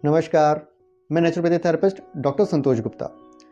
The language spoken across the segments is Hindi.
नमस्कार, मैं नेचुरोपैथी थेरेपिस्ट डॉक्टर संतोष गुप्ता।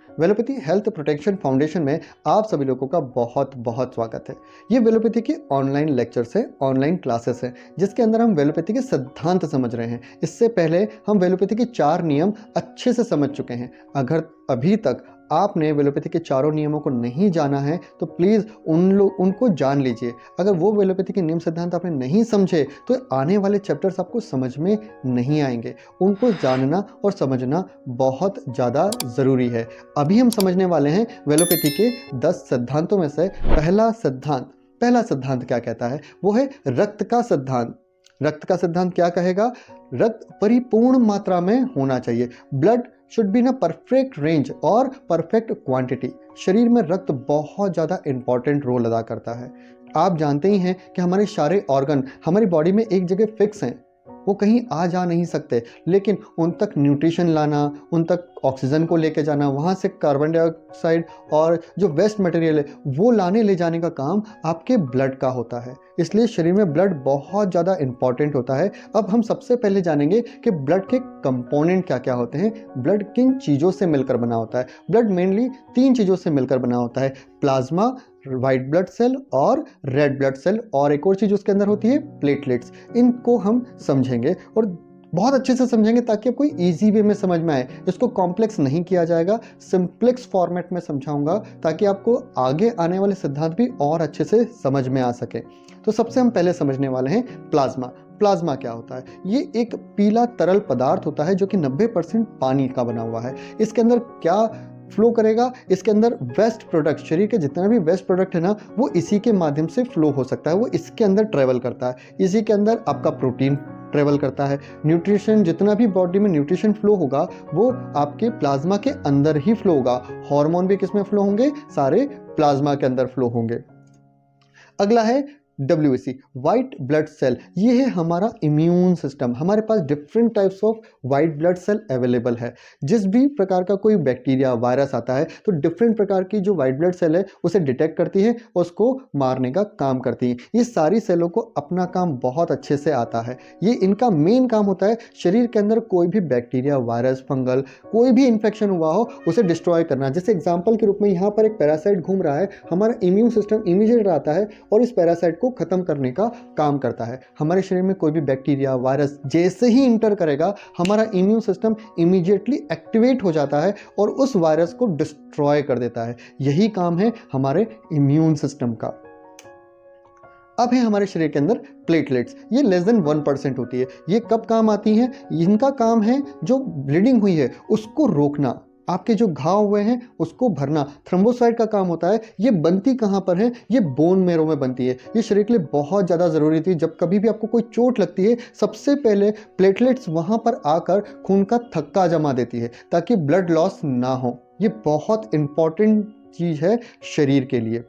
वेलोपैथी हेल्थ प्रोटेक्शन फाउंडेशन में आप सभी लोगों का बहुत बहुत स्वागत है। ये वेलोपैथी की ऑनलाइन लेक्चर्स है, ऑनलाइन क्लासेस है, जिसके अंदर हम वेलोपैथी के सिद्धांत समझ रहे हैं। इससे पहले हम वेलोपैथी के 4 नियम अच्छे से समझ चुके हैं। अगर अभी तक आपने वेलोपैथी के चारों नियमों को नहीं जाना है तो प्लीज़ उनको जान लीजिए। अगर वो वेलोपैथी के नियम सिद्धांत आपने नहीं समझे तो आने वाले चैप्टर्स आपको समझ में नहीं आएंगे। उनको जानना और समझना बहुत ज़्यादा ज़रूरी है। अभी हम समझने वाले हैं वेलोपैथी के 10 सिद्धांतों में से पहला सिद्धांत क्या कहता है, वो है रक्त का सिद्धांत। रक्त का सिद्धांत क्या कहेगा? रक्त परिपूर्ण मात्रा में होना चाहिए। Blood should be in perfect range और परफेक्ट क्वांटिटी। शरीर में रक्त बहुत ज़्यादा इंपॉर्टेंट रोल अदा करता है। आप जानते ही हैं कि हमारे सारे ऑर्गन हमारी बॉडी में एक जगह फिक्स हैं, वो कहीं आ जा नहीं सकते, लेकिन उन तक न्यूट्रिशन लाना, उन तक ऑक्सीजन को लेके जाना, वहाँ से कार्बन डाइऑक्साइड और जो वेस्ट मटेरियल है वो लाने ले जाने का काम आपके ब्लड का होता है। इसलिए शरीर में ब्लड बहुत ज़्यादा इंपॉर्टेंट होता है। अब हम सबसे पहले जानेंगे कि ब्लड के कंपोनेंट क्या क्या होते हैं, ब्लड किन चीज़ों से मिलकर बना होता है। ब्लड मेनली 3 चीज़ों से मिलकर बना होता है, प्लाज्मा, वाइट ब्लड सेल और रेड ब्लड सेल, और एक और चीज़ उसके अंदर होती है प्लेटलेट्स। इनको हम समझेंगे और बहुत अच्छे से समझेंगे ताकि आपको ईजी वे में समझ में आए। इसको कॉम्प्लेक्स नहीं किया जाएगा, सिंप्लेक्स फॉर्मेट में समझाऊंगा ताकि आपको आगे आने वाले सिद्धांत भी और अच्छे से समझ में आ सके। तो सबसे हम पहले समझने वाले हैं प्लाज्मा। प्लाज्मा क्या होता है? ये एक पीला तरल पदार्थ होता है जो कि 90% पानी का बना हुआ है। इसके अंदर क्या फ्लो करेगा? इसके अंदर वेस्ट प्रोडक्ट, शरीर के जितना भी वेस्ट प्रोडक्ट है ना, वो इसी के माध्यम से फ्लो हो सकता है, वो इसके अंदर ट्रेवल करता है। इसी के अंदर आपका प्रोटीन ट्रेवल करता है। न्यूट्रिशन, जितना भी बॉडी में न्यूट्रिशन फ्लो होगा वो आपके प्लाज्मा के अंदर ही फ्लो होगा। हार्मोन भी किसमें फ्लो होंगे? सारे प्लाज्मा के अंदर फ्लो होंगे। अगला है WBC, वाइट ब्लड सेल। ये है हमारा इम्यून सिस्टम। हमारे पास different types of white blood cell available है। जिस भी प्रकार का कोई बैक्टीरिया, वायरस आता है तो डिफरेंट प्रकार की जो वाइट ब्लड सेल है उसे डिटेक्ट करती है और उसको मारने का काम करती है। ये सारी सेलों को अपना काम बहुत अच्छे से आता है। ये इनका मेन काम होता है शरीर के अंदर कोई भी बैक्टीरिया, वायरस, फंगल, कोई भी इन्फेक्शन हुआ हो उसे डिस्ट्रॉय करना। जैसे एग्जाम्पल के रूप में यहाँ पर एक पैरासाइट घूम रहा है, हमारा इम्यून सिस्टम इमीडिएट आता है और इस पैरासाइट को खत्म करने का काम करता है। हमारे शरीर में कोई भी बैक्टीरिया, वायरस जैसे ही इंटर करेगा हमारा इम्यून सिस्टम इमीडिएटली एक्टिवेट हो जाता है और उस वायरस को डिस्ट्रॉय कर देता है। यही काम है हमारे इम्यून सिस्टम का। अब है हमारे शरीर के अंदर प्लेटलेट्स। ये लेस देन 1% होती है। ये कब काम आती हैं? इनका काम है जो ब्लीडिंग हुई है उसको रोकना, आपके जो घाव हुए हैं उसको भरना। थ्रोम्बोसाइट का काम होता है। ये बनती कहाँ पर है? ये बोन मेरो में बनती है। ये शरीर के लिए बहुत ज़्यादा ज़रूरी थी। जब कभी भी आपको कोई चोट लगती है सबसे पहले प्लेटलेट्स वहाँ पर आकर खून का थक्का जमा देती है ताकि ब्लड लॉस ना हो। ये बहुत इंपॉर्टेंट चीज़ है शरीर के लिए।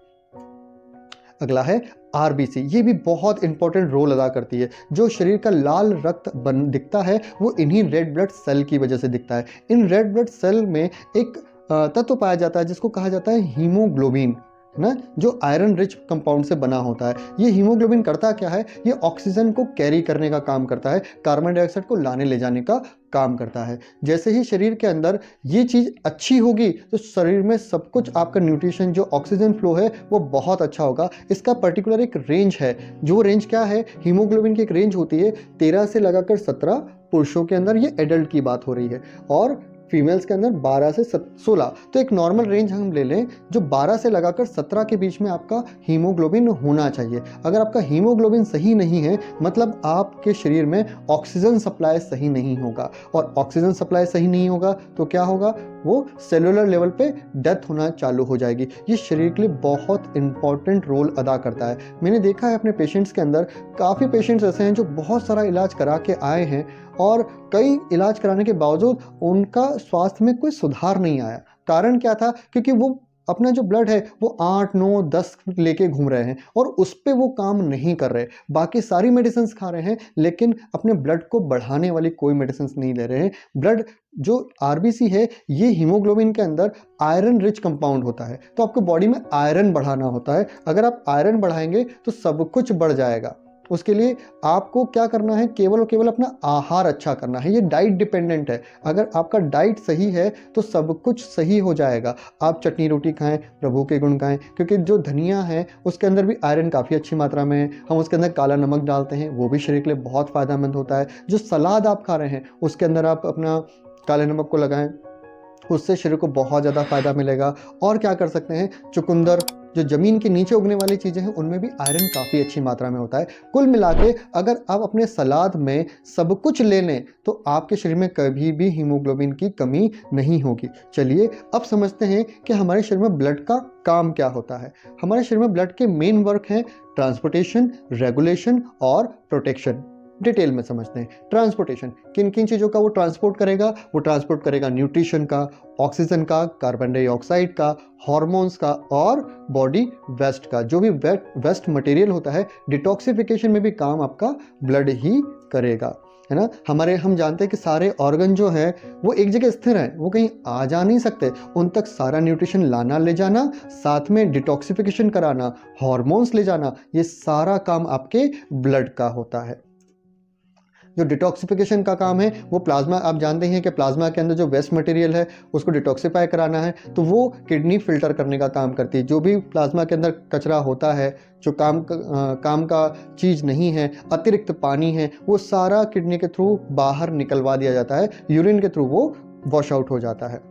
अगला है RBC। ये भी बहुत इंपॉर्टेंट रोल अदा करती है। जो शरीर का लाल रक्त दिखता है वो इन्हीं रेड ब्लड सेल की वजह से दिखता है। इन रेड ब्लड सेल में एक तत्व पाया जाता है जिसको कहा जाता है हीमोग्लोबिन, है ना, जो आयरन रिच कंपाउंड से बना होता है। ये हीमोग्लोबिन करता क्या है? ये ऑक्सीजन को कैरी करने का काम करता है, कार्बन डाइऑक्साइड को लाने ले जाने का काम करता है। जैसे ही शरीर के अंदर ये चीज़ अच्छी होगी तो शरीर में सब कुछ आपका न्यूट्रिशन, जो ऑक्सीजन फ्लो है वो बहुत अच्छा होगा। इसका पर्टिकुलर एक रेंज है। जो रेंज क्या है? हीमोग्लोबिन की एक रेंज होती है 13 से लगाकर 17 पुरुषों के अंदर, ये एडल्ट की बात हो रही है, और फीमेल्स के अंदर 12 से 16। तो एक नॉर्मल रेंज हम ले लें जो 12 से लगाकर 17 के बीच में आपका हीमोग्लोबिन होना चाहिए। अगर आपका हीमोग्लोबिन सही नहीं है मतलब आपके शरीर में ऑक्सीजन सप्लाई सही नहीं होगा, और ऑक्सीजन सप्लाई सही नहीं होगा तो क्या होगा? वो सेलुलर लेवल पे डेथ होना चालू हो जाएगी। ये शरीर के लिए बहुत इंपॉर्टेंट रोल अदा करता है। मैंने देखा है अपने पेशेंट्स के अंदर, काफ़ी पेशेंट्स ऐसे हैं जो बहुत सारा इलाज करा के आए हैं और कई इलाज कराने के बावजूद उनका स्वास्थ्य में कोई सुधार नहीं आया। कारण क्या था? क्योंकि वो अपना जो ब्लड है वो 8, 9, 10 लेके घूम रहे हैं और उस पे वो काम नहीं कर रहे। बाकी सारी मेडिसिन खा रहे हैं लेकिन अपने ब्लड को बढ़ाने वाली कोई मेडिसिन नहीं ले रहे हैं। ब्लड जो RBC है ये हीमोग्लोबिन के अंदर आयरन रिच कंपाउंड होता है, तो आपको बॉडी में आयरन बढ़ाना होता है। अगर आप आयरन बढ़ाएंगे तो सब कुछ बढ़ जाएगा। उसके लिए आपको क्या करना है, केवल और केवल अपना आहार अच्छा करना है। ये डाइट डिपेंडेंट है। अगर आपका डाइट सही है तो सब कुछ सही हो जाएगा। आप चटनी रोटी खाएं, प्रभु के गुण गाएं, क्योंकि जो धनिया है उसके अंदर भी आयरन काफ़ी अच्छी मात्रा में है। हम उसके अंदर काला नमक डालते हैं, वो भी शरीर के लिए बहुत फ़ायदेमंद होता है। जो सलाद आप खा रहे हैं उसके अंदर आप अपना काले नमक को लगाएं, उससे शरीर को बहुत ज़्यादा फायदा मिलेगा। और क्या कर सकते हैं, चुकंदर, जो ज़मीन के नीचे उगने वाली चीज़ें हैं उनमें भी आयरन काफ़ी अच्छी मात्रा में होता है। कुल मिला के अगर आप अपने सलाद में सब कुछ ले लें तो आपके शरीर में कभी भी हीमोग्लोबिन की कमी नहीं होगी। चलिए अब समझते हैं कि हमारे शरीर में ब्लड का काम क्या होता है। हमारे शरीर में ब्लड के मेन वर्क हैं ट्रांसपोर्टेशन, रेगुलेशन और प्रोटेक्शन। डिटेल में समझते हैं। ट्रांसपोर्टेशन, किन किन चीज़ों का वो ट्रांसपोर्ट करेगा? वो ट्रांसपोर्ट करेगा न्यूट्रिशन का, ऑक्सीजन का, कार्बन डाइऑक्साइड का, हार्मोन्स का और बॉडी वेस्ट का। जो भी वेस्ट मटेरियल होता है, डिटॉक्सिफिकेशन में भी काम आपका ब्लड ही करेगा, है ना। हम जानते हैं कि सारे ऑर्गन जो है वो एक जगह स्थिर हैं, वो कहीं आ जा नहीं सकते। उन तक सारा न्यूट्रिशन लाना, ले जाना, साथ में डिटॉक्सिफिकेशन कराना, हार्मोन्स ले जाना, ये सारा काम आपके ब्लड का होता है। जो डिटॉक्सिफिकेशन का काम है वो प्लाज्मा, आप जानते हैं कि प्लाज्मा के अंदर जो वेस्ट मटेरियल है उसको डिटॉक्सिफाई कराना है, तो वो किडनी फिल्टर करने का काम करती है। जो भी प्लाज्मा के अंदर कचरा होता है, जो काम का चीज़ नहीं है, अतिरिक्त पानी है, वो सारा किडनी के थ्रू बाहर निकलवा दिया जाता है, यूरिन के थ्रू वो वॉश आउट हो जाता है।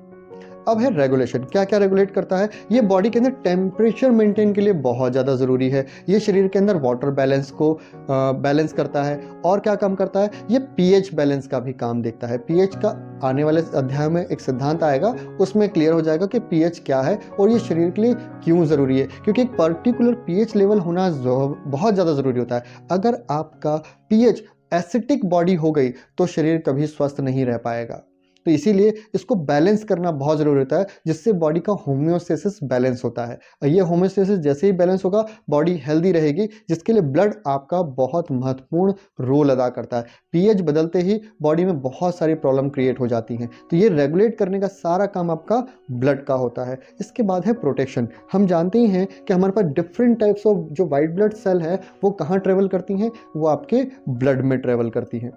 अब है रेगुलेशन। क्या क्या रेगुलेट करता है? ये बॉडी के अंदर टेम्परेचर मेंटेन के लिए बहुत ज़्यादा ज़रूरी है। ये शरीर के अंदर वाटर बैलेंस को बैलेंस करता है। और क्या काम करता है? ये पीएच बैलेंस का भी काम देखता है। पीएच का आने वाले अध्याय में एक सिद्धांत आएगा, उसमें क्लियर हो जाएगा कि पीएच क्या है और ये शरीर के लिए क्यों ज़रूरी है। क्योंकि एक पर्टिकुलर पीएच लेवल होना बहुत ज़्यादा ज़रूरी होता है। अगर आपका पीएच एसिडिक बॉडी हो गई तो शरीर कभी स्वस्थ नहीं रह पाएगा। तो इसीलिए इसको बैलेंस करना बहुत ज़रूरी होता है, जिससे बॉडी का होम्योस्टेसिस बैलेंस होता है। और ये होम्योस्टेसिस जैसे ही बैलेंस होगा, बॉडी हेल्दी रहेगी, जिसके लिए ब्लड आपका बहुत महत्वपूर्ण रोल अदा करता है। पीएच बदलते ही बॉडी में बहुत सारी प्रॉब्लम क्रिएट हो जाती हैं। तो ये रेगुलेट करने का सारा काम आपका ब्लड का होता है। इसके बाद है प्रोटेक्शन। हम जानते ही हैं कि हमारे पास डिफरेंट टाइप्स ऑफ जो वाइट ब्लड सेल है वो कहाँ ट्रेवल करती हैं? वो आपके ब्लड में ट्रेवल करती हैं।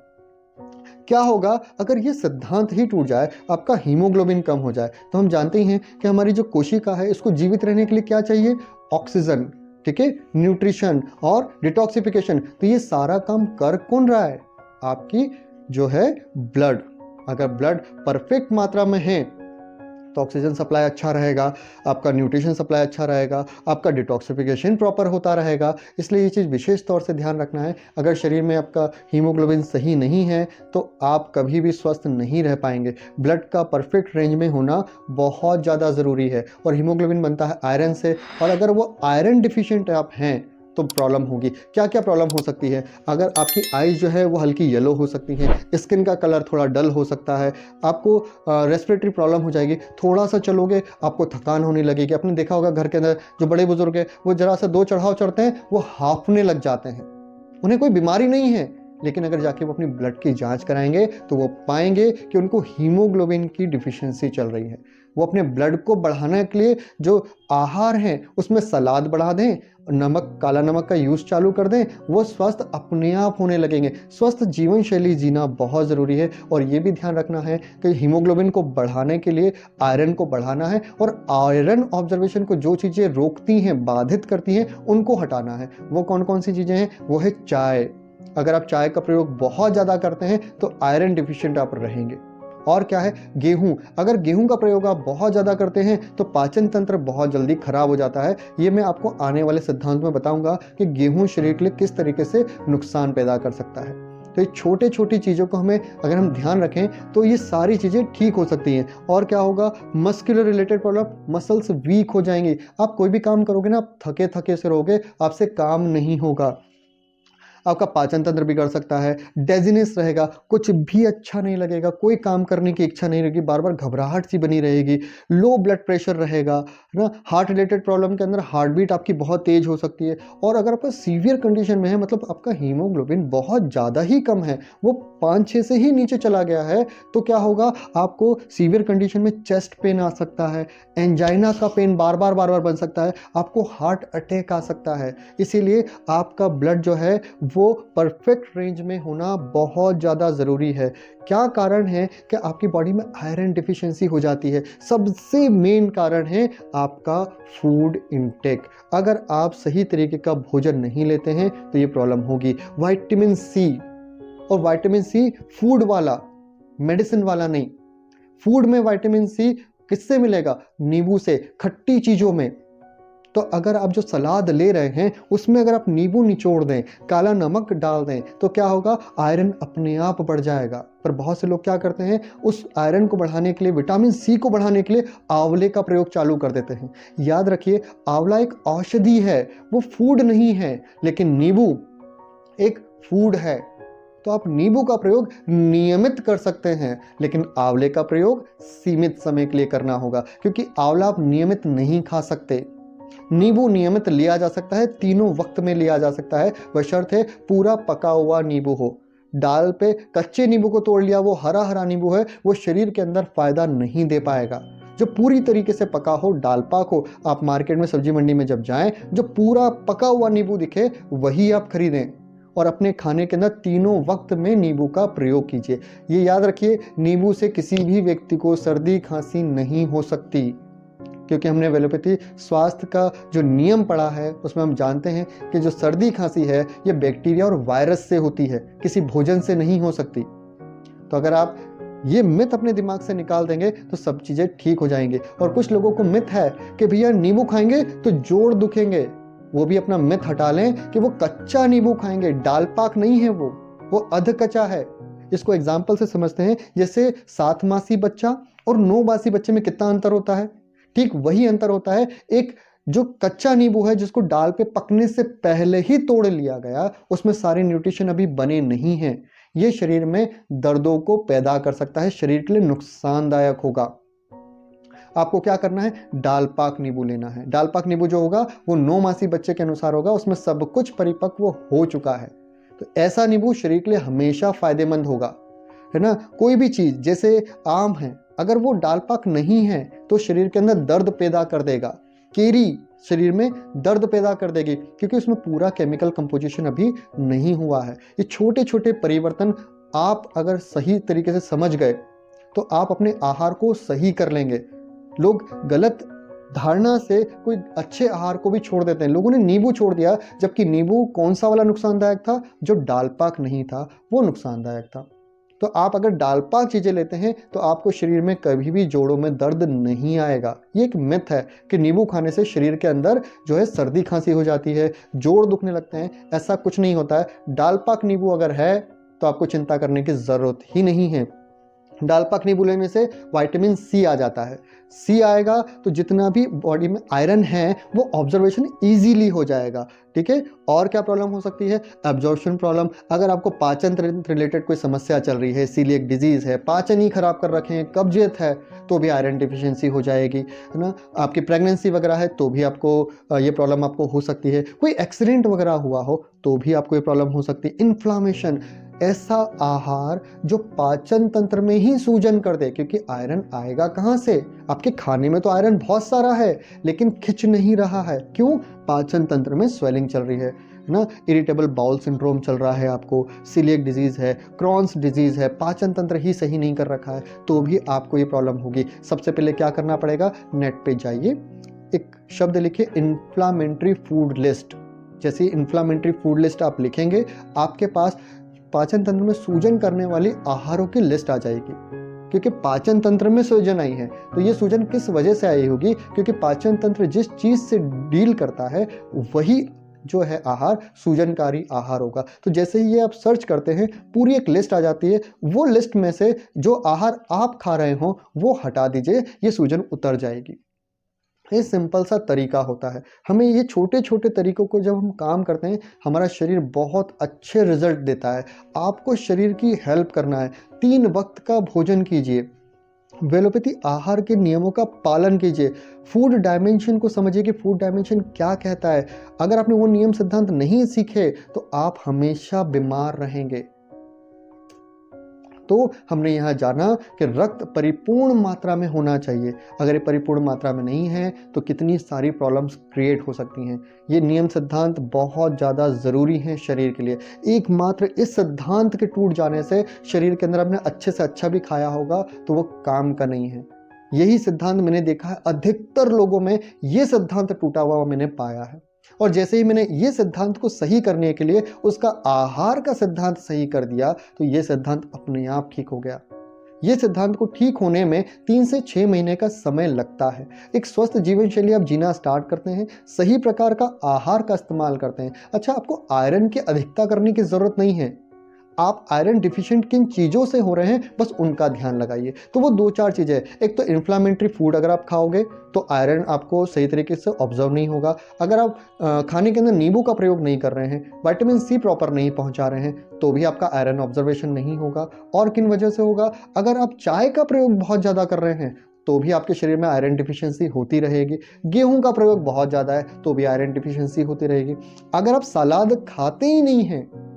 क्या होगा अगर ये सिद्धांत ही टूट जाए, आपका हीमोग्लोबिन कम हो जाए? तो हम जानते ही हैं कि हमारी जो कोशिका है इसको जीवित रहने के लिए क्या चाहिए? ऑक्सीजन, ठीक है, न्यूट्रिशन और डिटॉक्सिफिकेशन। तो ये सारा काम कर कौन रहा है? आपकी जो है ब्लड। अगर ब्लड परफेक्ट मात्रा में है तो ऑक्सीजन सप्लाई अच्छा रहेगा, आपका न्यूट्रिशन सप्लाई अच्छा रहेगा, आपका डिटॉक्सिफिकेशन प्रॉपर होता रहेगा। इसलिए ये चीज़ विशेष तौर से ध्यान रखना है। अगर शरीर में आपका हीमोग्लोबिन सही नहीं है तो आप कभी भी स्वस्थ नहीं रह पाएंगे। ब्लड का परफेक्ट रेंज में होना बहुत ज़्यादा ज़रूरी है। और हीमोग्लोबिन बनता है आयरन से, और अगर वो आयरन डिफिशिएंट आप हैं तो प्रॉब्लम होगी। क्या क्या प्रॉब्लम हो सकती है? अगर आपकी आईज जो है वो हल्की येलो हो सकती है, स्किन का कलर थोड़ा डल हो सकता है, आपको रेस्पिरेटरी प्रॉब्लम हो जाएगी, थोड़ा सा चलोगे आपको थकान होने लगेगी। आपने देखा होगा घर के अंदर जो बड़े बुजुर्ग हैं वो जरा सा 2 चढ़ाव चढ़ते हैं वो हांफने लग जाते हैं। उन्हें कोई बीमारी नहीं है, लेकिन अगर जाके वो अपनी ब्लड की जांच कराएंगे तो वो पाएंगे कि उनको हीमोग्लोबिन की डिफिशियंसी चल रही है। वो अपने ब्लड को बढ़ाने के लिए जो आहार है उसमें सलाद बढ़ा दें, नमक, काला नमक का यूज़ चालू कर दें, वो स्वस्थ अपने आप होने लगेंगे। स्वस्थ जीवन शैली जीना बहुत ज़रूरी है। और ये भी ध्यान रखना है कि हीमोग्लोबिन को बढ़ाने के लिए आयरन को बढ़ाना है, और आयरन ऑब्जर्वेशन को जो चीज़ें रोकती हैं, बाधित करती हैं, उनको हटाना है। वो कौन कौन सी चीज़ें हैं? वो है चाय। अगर आप चाय का प्रयोग बहुत ज़्यादा करते हैं तो आयरन डिफिशिएंट आप रहेंगे। और क्या है? गेहूं। अगर गेहूं का प्रयोग आप बहुत ज़्यादा करते हैं तो पाचन तंत्र बहुत जल्दी खराब हो जाता है। ये मैं आपको आने वाले सिद्धांत में बताऊंगा कि गेहूं शरीर के लिए किस तरीके से नुकसान पैदा कर सकता है। तो ये छोटे छोटी चीज़ों को अगर हम ध्यान रखें तो ये सारी चीज़ें ठीक हो सकती हैं। और क्या होगा? Muscular related problem, muscles weak हो जाएंगी। आप कोई भी काम करोगे ना, आप थके थके से रहोगे, आपसे काम नहीं होगा। आपका पाचन तंत्र बिगड़ सकता है, डेजीनेस रहेगा, कुछ भी अच्छा नहीं लगेगा, कोई काम करने की इच्छा नहीं रहेगी, बार बार घबराहट सी बनी रहेगी, लो ब्लड प्रेशर रहेगा, है ना। हार्ट रिलेटेड प्रॉब्लम के अंदर हार्ट बीट आपकी बहुत तेज हो सकती है। और अगर आपका सीवियर कंडीशन में है, मतलब आपका हीमोग्लोबिन बहुत ज़्यादा ही कम है, वो 5-6 से ही नीचे चला गया है, तो क्या होगा? आपको सीवियर कंडीशन में चेस्ट पेन आ सकता है, एंजाइना का पेन बार बार बन सकता है, आपको हार्ट अटैक आ सकता है। इसीलिए आपका ब्लड जो है वो परफेक्ट रेंज में होना बहुत ज़्यादा ज़रूरी है। क्या कारण है कि आपकी बॉडी में आयरन डिफिशिएंसी हो जाती है? सबसे मेन कारण है आपका फूड इनटेक। अगर आप सही तरीके का भोजन नहीं लेते हैं तो ये प्रॉब्लम होगी। विटामिन सी, और विटामिन सी फूड वाला, मेडिसिन वाला नहीं। फूड में विटामिन सी किससे मिलेगा? नींबू से, खट्टी चीज़ों में। तो अगर आप जो सलाद ले रहे हैं उसमें अगर आप नींबू निचोड़ दें, काला नमक डाल दें, तो क्या होगा? आयरन अपने आप बढ़ जाएगा। पर बहुत से लोग क्या करते हैं, उस आयरन को बढ़ाने के लिए, विटामिन सी को बढ़ाने के लिए आंवले का प्रयोग चालू कर देते हैं। याद रखिए, आंवला एक औषधि है, वो फूड नहीं है। लेकिन नींबू एक फूड है। तो आप नींबू का प्रयोग नियमित कर सकते हैं, लेकिन आंवले का प्रयोग सीमित समय के लिए करना होगा, क्योंकि आंवला आप नियमित नहीं खा सकते। नींबू नियमित लिया जा सकता है, तीनों वक्त में लिया जा सकता है, बशर्ते पूरा पका हुआ नींबू हो। डाल पे कच्चे नींबू को तोड़ लिया, वो हरा हरा नींबू है, वो शरीर के अंदर फायदा नहीं दे पाएगा। जो पूरी तरीके से पका हो, डाल पाक हो, आप मार्केट में, सब्जी मंडी में जब जाएं, जो पूरा पका हुआ नींबू दिखे वही आप खरीदें और अपने खाने के अंदर तीनों वक्त में नींबू का प्रयोग कीजिए। ये याद रखिए, नींबू से किसी भी व्यक्ति को सर्दी खांसी नहीं हो सकती, क्योंकि हमने एलोपैथी स्वास्थ्य का जो नियम पढ़ा है उसमें हम जानते हैं कि जो सर्दी खांसी है ये बैक्टीरिया और वायरस से होती है, किसी भोजन से नहीं हो सकती। तो अगर आप ये मिथ अपने दिमाग से निकाल देंगे तो सब चीज़ें ठीक हो जाएंगी। और कुछ लोगों को मिथ है कि भैया नींबू खाएंगे तो जोड़ दुखेंगे। वो भी अपना मिथ हटा लें कि वो कच्चा नींबू खाएंगे। डाल पाक नहीं है वो अध कच्चा है। इसको एग्जाम्पल से समझते हैं, जैसे 7 मासी बच्चा और 9 मासी बच्चे में कितना अंतर होता है, ठीक वही अंतर होता है। एक जो कच्चा नींबू है, जिसको डाल पे पकने से पहले ही तोड़ लिया गया, उसमें सारे न्यूट्रिशन अभी बने नहीं हैं। ये शरीर में दर्दों को पैदा कर सकता है, शरीर के लिए नुकसानदायक होगा। आपको क्या करना है? डाल पाक नींबू लेना है। डाल पाक नींबू जो होगा वो 9 मासी बच्चे के अनुसार होगा, उसमें सब कुछ परिपक्व हो चुका है। तो ऐसा नींबू शरीर के लिए हमेशा फायदेमंद होगा, है ना। कोई भी चीज जैसे आम है, अगर वो डाल पाक नहीं है तो शरीर के अंदर दर्द पैदा कर देगा। केरी शरीर में दर्द पैदा कर देगी, क्योंकि उसमें पूरा केमिकल कंपोजिशन अभी नहीं हुआ है। ये छोटे छोटे परिवर्तन आप अगर सही तरीके से समझ गए तो आप अपने आहार को सही कर लेंगे। लोग गलत धारणा से कोई अच्छे आहार को भी छोड़ देते हैं। लोगों ने नींबू छोड़ दिया, जबकि नींबू कौन सा वाला नुकसानदायक था? जो डाल पाक नहीं था वो नुकसानदायक था। तो आप अगर डाल पाक चीजें लेते हैं तो आपको शरीर में कभी भी जोड़ों में दर्द नहीं आएगा। ये एक मिथ है कि नींबू खाने से शरीर के अंदर जो है सर्दी खांसी हो जाती है, जोड़ दुखने लगते हैं। ऐसा कुछ नहीं होता है। डाल पाक नींबू अगर है तो आपको चिंता करने की जरूरत ही नहीं है। डाल पाक नींबू लेने से विटामिन सी आ जाता है। सी आएगा तो जितना भी बॉडी में आयरन है वो ऑब्जर्वेशन इजीली हो जाएगा, ठीक है। और क्या प्रॉब्लम हो सकती है? Absorption problem. अगर आपको पाचन रिलेटेड कोई समस्या चल रही है, सीलिएक डिजीज है, पाचन ही खराब कर रखे हैं, कब्जियत है, तो भी आयरन डिफिशियंसी हो जाएगी, है ना। आपकी प्रेगनेंसी वगैरह है तो भी आपको ये प्रॉब्लम आपको हो सकती है। कोई एक्सीडेंट वगैरह हुआ हो तो भी आपको ये प्रॉब्लम हो सकती है। इन्फ्लामेशन, ऐसा आहार जो पाचन तंत्र में ही सूजन कर दे, क्योंकि आयरन आएगा कहां से? आपके खाने में तो आयरन बहुत सारा है, लेकिन खिंच नहीं रहा है। क्यों? पाचन तंत्र में स्वेलिंग चल रही है ना। इरिटेबल बाउल सिंड्रोम चल रहा है, आपको सीलिएक डिजीज है, क्रॉन्स डिजीज है, पाचन तंत्र ही सही नहीं कर रखा है, तो भी आपको ये प्रॉब्लम होगी। सबसे पहले क्या करना पड़ेगा? नेट पे जाइए, एक शब्द लिखिए इन्फ्लामेटरी फूड लिस्ट। जैसे इन्फ्लामेटरी फूड लिस्ट आप लिखेंगे, आपके पास पाचन तंत्र में सूजन करने वाली आहारों की लिस्ट आ जाएगी। क्योंकि पाचन तंत्र में सूजन आई है, तो ये सूजन किस वजह से आई होगी? क्योंकि पाचन तंत्र जिस चीज से डील करता है वही जो है आहार सूजनकारी आहार होगा। तो जैसे ही ये आप सर्च करते हैं पूरी एक लिस्ट आ जाती है। वो लिस्ट में से जो आहार आप खा रहे हो वो हटा दीजिए, ये सूजन उतर जाएगी। ये सिंपल सा तरीका होता है। हमें ये छोटे छोटे तरीकों को जब हम काम करते हैं, हमारा शरीर बहुत अच्छे रिजल्ट देता है। आपको शरीर की हेल्प करना है। 3 वक्त का भोजन कीजिए, वेलोपैथी आहार के नियमों का पालन कीजिए, फूड डायमेंशन को समझिए कि फूड डायमेंशन क्या कहता है। अगर आपने वो नियम सिद्धांत नहीं सीखे तो आप हमेशा बीमार रहेंगे। तो हमने यहाँ जाना कि रक्त परिपूर्ण मात्रा में होना चाहिए। अगर ये परिपूर्ण मात्रा में नहीं है तो कितनी सारी प्रॉब्लम्स क्रिएट हो सकती हैं। ये नियम सिद्धांत बहुत ज़्यादा ज़रूरी हैं शरीर के लिए। एकमात्र इस सिद्धांत के टूट जाने से शरीर के अंदर आपने अच्छे से अच्छा भी खाया होगा तो वो काम का नहीं है। यही सिद्धांत मैंने देखा है अधिकतर लोगों में, ये सिद्धांत टूटा हुआ मैंने पाया है। और जैसे ही मैंने ये सिद्धांत को सही करने के लिए उसका आहार का सिद्धांत सही कर दिया तो ये सिद्धांत अपने आप ठीक हो गया। ये सिद्धांत को ठीक होने में 3 से 6 महीने का समय लगता है। एक स्वस्थ जीवन शैली आप जीना स्टार्ट करते हैं, सही प्रकार का आहार का इस्तेमाल करते हैं। अच्छा, आपको आयरन की अधिकता करने की जरूरत नहीं है। आप आयरन डिफिशिएंट किन चीज़ों से हो रहे हैं बस उनका ध्यान लगाइए। तो वो 2-4 चीज़ें, एक तो इन्फ्लामेटरी फूड अगर आप खाओगे तो आयरन आपको सही तरीके से ऑब्जर्व नहीं होगा। अगर आप खाने के अंदर नींबू का प्रयोग नहीं कर रहे हैं, विटामिन सी प्रॉपर नहीं पहुंचा रहे हैं तो भी आपका आयरन ऑब्जर्वेशन नहीं होगा। और किन वजह से होगा, अगर आप चाय का प्रयोग बहुत ज़्यादा कर रहे हैं तो भी आपके शरीर में आयरन डिफिशियंसी होती रहेगी। गेहूं का प्रयोग बहुत ज़्यादा है तो भी आयरन डिफिशियंसी होती रहेगी। अगर आप सलाद खाते ही नहीं हैं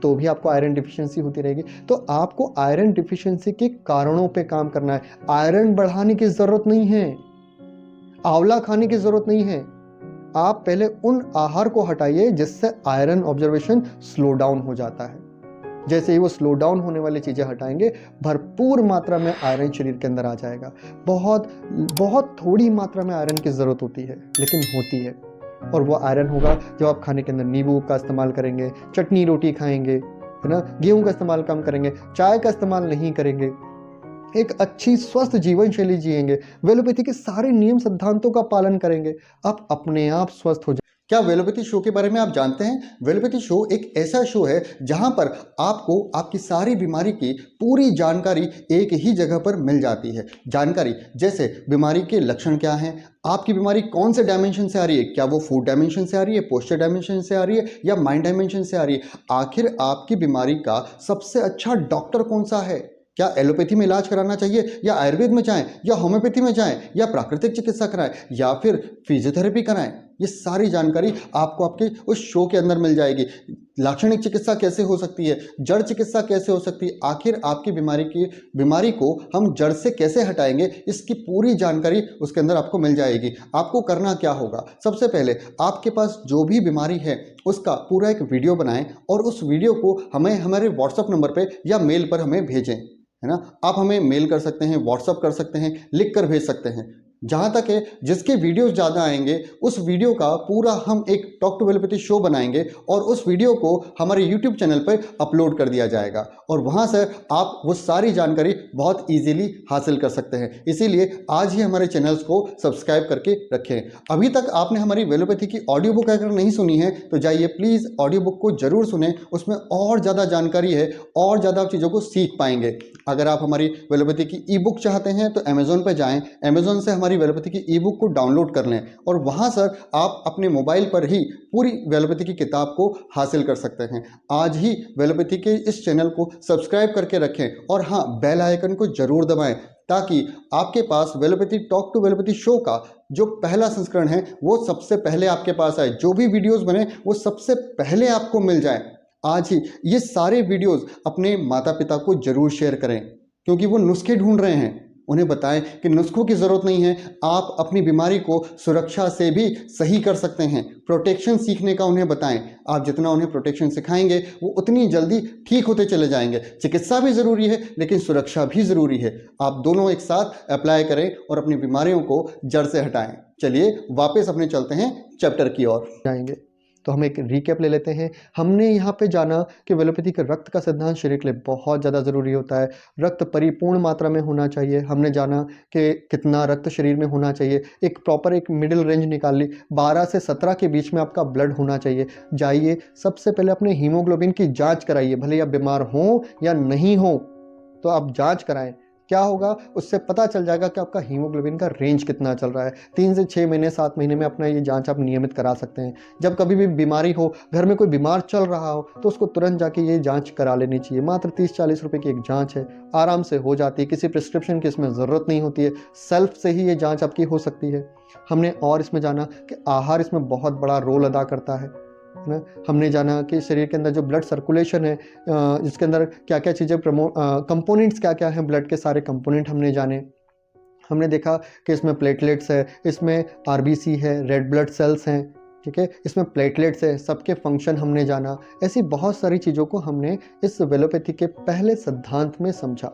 तो भी आपको आयरन डिफिशियंसी होती रहेगी। तो आपको आयरन डिफिशियंसी के कारणों पे काम करना है। आयरन बढ़ाने की जरूरत नहीं है, आंवला खाने की जरूरत नहीं है। आप पहले उन आहार को हटाइए जिससे आयरन ऑब्जर्वेशन स्लो डाउन हो जाता है। जैसे ही वो स्लो डाउन होने वाली चीजें हटाएंगे, भरपूर मात्रा में आयरन शरीर के अंदर आ जाएगा। बहुत बहुत थोड़ी मात्रा में आयरन की जरूरत होती है लेकिन होती है। और वो आयरन होगा जब आप खाने के अंदर नींबू का इस्तेमाल करेंगे, चटनी रोटी खाएंगे, है ना, गेहूं का इस्तेमाल कम करेंगे, चाय का इस्तेमाल नहीं करेंगे, एक अच्छी स्वस्थ जीवन शैली जिएंगे, वेलोपैथी के सारे नियम सिद्धांतों का पालन करेंगे, आप अपने आप स्वस्थ हो जाएंगे। क्या वेलोपैथी शो के बारे में आप जानते हैं? वेलोपैथी शो एक ऐसा शो है जहां पर आपको आपकी सारी बीमारी की पूरी जानकारी एक ही जगह पर मिल जाती है। जानकारी जैसे बीमारी के लक्षण क्या हैं, आपकी बीमारी कौन से डायमेंशन से आ रही है, क्या वो फूड डायमेंशन से आ रही है, पोस्चर डायमेंशन से आ रही है या माइंड डायमेंशन से आ रही है, आखिर आपकी बीमारी का सबसे अच्छा डॉक्टर कौन सा है, क्या एलोपैथी में इलाज कराना चाहिए या आयुर्वेद में जाएं या होम्योपैथी में जाएं या प्राकृतिक चिकित्सा कराएं या फिर फिजियोथेरेपी कराएं, ये सारी जानकारी आपको आपके उस शो के अंदर मिल जाएगी। लाक्षणिक चिकित्सा कैसे हो सकती है, जड़ चिकित्सा कैसे हो सकती है, आखिर आपकी बीमारी को हम जड़ से कैसे हटाएंगे, इसकी पूरी जानकारी उसके अंदर आपको मिल जाएगी। आपको करना क्या होगा, सबसे पहले आपके पास जो भी बीमारी है उसका पूरा एक वीडियो बनाएं और उस वीडियो को हमें हमारे व्हाट्सएप नंबर पे या मेल पर हमें भेजें, है ना। आप हमें मेल कर सकते हैं, व्हाट्सएप कर सकते हैं, लिख कर भेज सकते हैं। जहां तक है जिसके वीडियोस ज़्यादा आएंगे उस वीडियो का पूरा हम एक टॉक टू वेलोपैथी शो बनाएंगे और उस वीडियो को हमारे यूट्यूब चैनल पर अपलोड कर दिया जाएगा और वहां से आप वो सारी जानकारी बहुत इजीली हासिल कर सकते हैं। इसीलिए आज ही हमारे चैनल्स को सब्सक्राइब करके रखें। अभी तक आपने हमारी वेलोपैथी की ऑडियो बुक अगर नहीं सुनी है तो जाइए प्लीज़ ऑडियो बुक को जरूर सुने, उसमें और ज़्यादा जानकारी है और ज़्यादा चीज़ों को सीख पाएंगे। अगर आप हमारी वेलोपैथी की ई बुक चाहते हैं तो अमेजोन पर जाएं, अमेजोन से हमारी वेलोपैथी की ई बुक को डाउनलोड कर लें और वहां सर आप अपने मोबाइल पर ही पूरी वेलोपैथी की किताब को हासिल कर सकते हैं। आज ही वेलोपैथी के इस चैनल को सब्सक्राइब करके रखें और हाँ, बेल आइकन को जरूर दबाएं ताकि आपके पास वेलोपैथी टॉक टू वेलोपैथी शो का जो पहला संस्करण है वो सबसे पहले आपके पास आए, जो भी वीडियोस बने वो सबसे पहले आपको मिल जाए। आज ही ये सारे वीडियोस अपने माता पिता को जरूर शेयर करें क्योंकि वो नुस्खे ढूंढ रहे हैं। उन्हें बताएं कि नुस्खों की ज़रूरत नहीं है, आप अपनी बीमारी को सुरक्षा से भी सही कर सकते हैं। प्रोटेक्शन सीखने का उन्हें बताएं। आप जितना उन्हें प्रोटेक्शन सिखाएंगे वो उतनी जल्दी ठीक होते चले जाएंगे। चिकित्सा भी ज़रूरी है लेकिन सुरक्षा भी ज़रूरी है। आप दोनों एक साथ अप्लाई करें और अपनी बीमारियों को जड़ से हटाएं। चलिए वापस अपने चलते हैं चैप्टर की ओर जाएंगे। तो हम एक रिकैप ले लेते हैं। हमने यहाँ पे जाना कि वेलोपैथी के रक्त का सिद्धांत शरीर के लिए बहुत ज़्यादा ज़रूरी होता है। रक्त परिपूर्ण मात्रा में होना चाहिए। हमने जाना कि कितना रक्त शरीर में होना चाहिए, एक प्रॉपर एक मिडिल रेंज निकाल ली, 12 से 17 के बीच में आपका ब्लड होना चाहिए। जाइए सबसे पहले अपने हीमोग्लोबिन की जाँच कराइए, भले आप बीमार हों या नहीं हो तो आप जाँच कराएँ। क्या होगा, उससे पता चल जाएगा कि आपका हीमोग्लोबिन का रेंज कितना चल रहा है। 3 से 6 महीने 7 महीने में अपना ये जांच आप नियमित करा सकते हैं। जब कभी भी बीमारी हो, घर में कोई बीमार चल रहा हो तो उसको तुरंत जाके ये जांच करा लेनी चाहिए। मात्र 30-40 रुपए की एक जांच है, आराम से हो जाती है, किसी प्रिस्क्रिप्शन की इसमें ज़रूरत नहीं होती है, सेल्फ से ही ये जाँच आपकी हो सकती है। हमने और इसमें जाना कि आहार इसमें बहुत बड़ा रोल अदा करता है। है ना। हमने जाना कि शरीर के अंदर जो ब्लड सर्कुलेशन है, जिसके अंदर क्या क्या चीज़ें कंपोनेंट्स क्या क्या हैं, ब्लड के सारे कंपोनेंट हमने जाने। हमने देखा कि इसमें प्लेटलेट्स है, इसमें आरबीसी है, रेड ब्लड सेल्स हैं, ठीक है, इसमें प्लेटलेट्स है, सबके फंक्शन हमने जाना। ऐसी बहुत सारी चीज़ों को हमने इस वेलोपैथी के पहले सिद्धांत में समझा।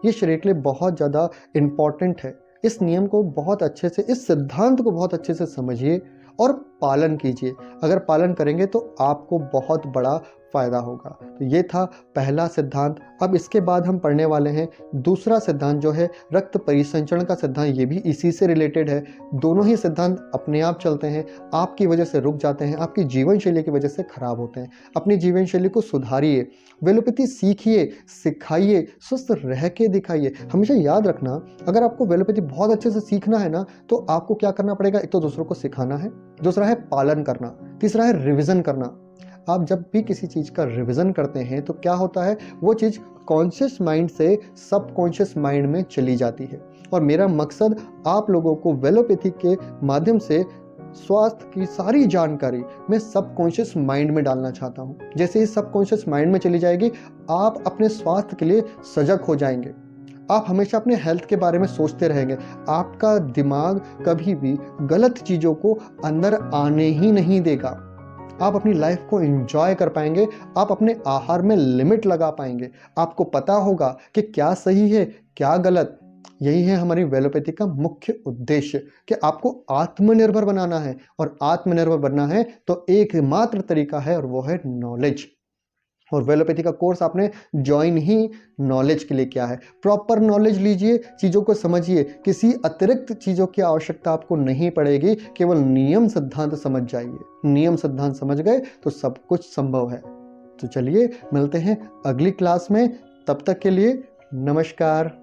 ये शरीर के लिए बहुत ज़्यादा इम्पॉर्टेंट है। इस नियम को बहुत अच्छे से, इस सिद्धांत को बहुत अच्छे से समझिए और पालन कीजिए। अगर पालन करेंगे तो आपको बहुत बड़ा फ़ायदा होगा। तो ये था पहला सिद्धांत। अब इसके बाद हम पढ़ने वाले हैं दूसरा सिद्धांत, जो है रक्त परिसंचरण का सिद्धांत। ये भी इसी से रिलेटेड है। दोनों ही सिद्धांत अपने आप चलते हैं, आपकी वजह से रुक जाते हैं, आपकी जीवन शैली की वजह से खराब होते हैं। अपनी जीवन शैली को सुधारिए, वेलोपैथी सीखिए, सिखाइए, स्वस्थ रह के दिखाइए। हमेशा याद रखना, अगर आपको वेलोपैथी बहुत अच्छे से सीखना है ना, तो आपको क्या करना पड़ेगा? एक तो दूसरों को सिखाना है, दूसरा है पालन करना, तीसरा है रिवीजन करना। आप जब भी किसी चीज़ का रिवीजन करते हैं तो क्या होता है, वो चीज़ कॉन्शियस माइंड से सबकॉन्शियस माइंड में चली जाती है। और मेरा मकसद आप लोगों को वेलोपैथी के माध्यम से स्वास्थ्य की सारी जानकारी मैं सबकॉन्शियस माइंड में डालना चाहता हूँ। जैसे ही सबकॉन्शियस माइंड में चली जाएगी, आप अपने स्वास्थ्य के लिए सजग हो जाएंगे। आप हमेशा अपने हेल्थ के बारे में सोचते रहेंगे। आपका दिमाग कभी भी गलत चीज़ों को अंदर आने ही नहीं देगा। आप अपनी लाइफ को एंजॉय कर पाएंगे, आप अपने आहार में लिमिट लगा पाएंगे, आपको पता होगा कि क्या सही है क्या गलत। यही है हमारी वेलोपैथी का मुख्य उद्देश्य, कि आपको आत्मनिर्भर बनाना है। और आत्मनिर्भर बनना है तो एकमात्र तरीका है, और वो है नॉलेज। और वेलोपैथी का कोर्स आपने ज्वाइन ही नॉलेज के लिए किया है। प्रॉपर नॉलेज लीजिए, चीज़ों को समझिए, किसी अतिरिक्त चीज़ों की आवश्यकता आपको नहीं पड़ेगी। केवल नियम सिद्धांत समझ जाइए। नियम सिद्धांत समझ गए तो सब कुछ संभव है। तो चलिए मिलते हैं अगली क्लास में। तब तक के लिए नमस्कार।